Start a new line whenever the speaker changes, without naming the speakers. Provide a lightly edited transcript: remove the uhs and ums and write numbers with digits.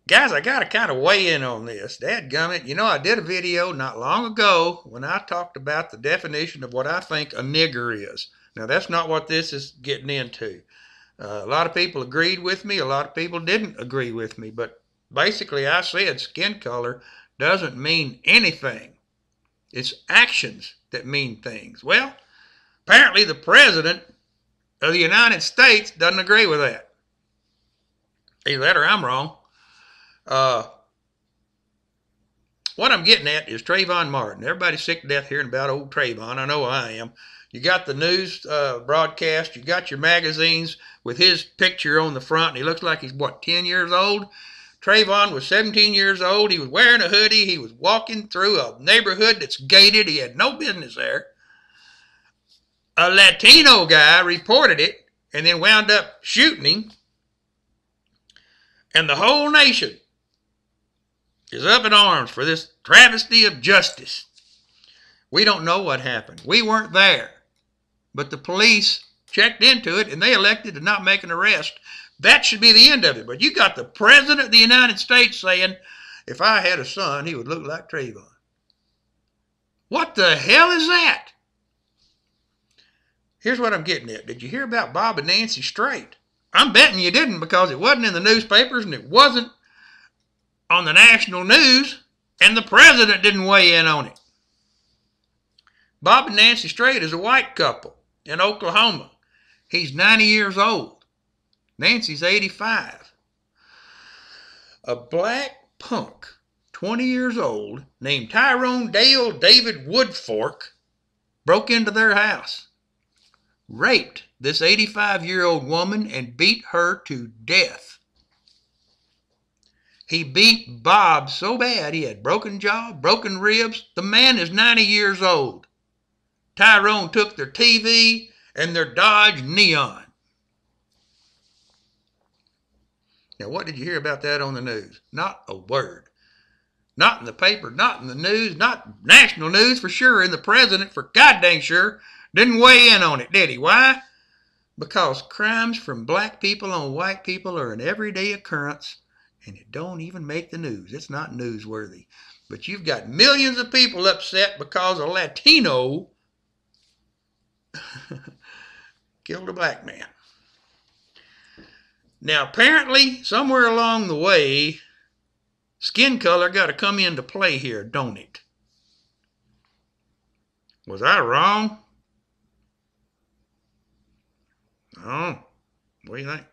Guys, I got to kind of weigh in on this. Dadgummit, you know, I did a video not long ago when I talked about the definition of what I think a nigger is. Now, that's not what this is getting into. A lot of people agreed with me. A lot of people didn't agree with me. But basically, I said skin color doesn't mean anything. It's actions that mean things. Well, apparently the President of the United States doesn't agree with that. Either that or I'm wrong. What I'm getting at is Trayvon Martin. Everybody's sick to death hearing about old Trayvon. I know I am. You got the news broadcast. You got your magazines with his picture on the front. And he looks like he's, what, 10 years old? Trayvon was 17 years old. He was wearing a hoodie. He was walking through a neighborhood that's gated. He had no business there. A Latino guy reported it and then wound up shooting him. And the whole nation is up in arms for this travesty of justice. We don't know what happened. We weren't there. But the police checked into it and they elected to not make an arrest. That should be the end of it. But you got the President of the United States saying, if I had a son, he would look like Trayvon. What the hell is that? Here's what I'm getting at. Did you hear about Bob and Nancy straight? I'm betting you didn't, because it wasn't in the newspapers and it wasn't on the national news, and the President didn't weigh in on it. Bob and Nancy Strait is a white couple in Oklahoma. He's 90 years old. Nancy's 85. A black punk, 20 years old, named Tyrone Dale David Woodfork, broke into their house, raped this 85-year-old woman, and beat her to death. He beat Bob so bad he had broken jaw, broken ribs. The man is 90 years old. Tyrone took their TV and their Dodge Neon. Now, what did you hear about that on the news? Not a word. Not in the paper, not in the news, not national news for sure. And the President, for goddamn sure, didn't weigh in on it, did he? Why? Because crimes from black people on white people are an everyday occurrence, and it don't even make the news. It's not newsworthy. But you've got millions of people upset because a Latino killed a black man. Now, apparently, somewhere along the way, skin color got to come into play here, don't it? Was I wrong? Oh, what do you think?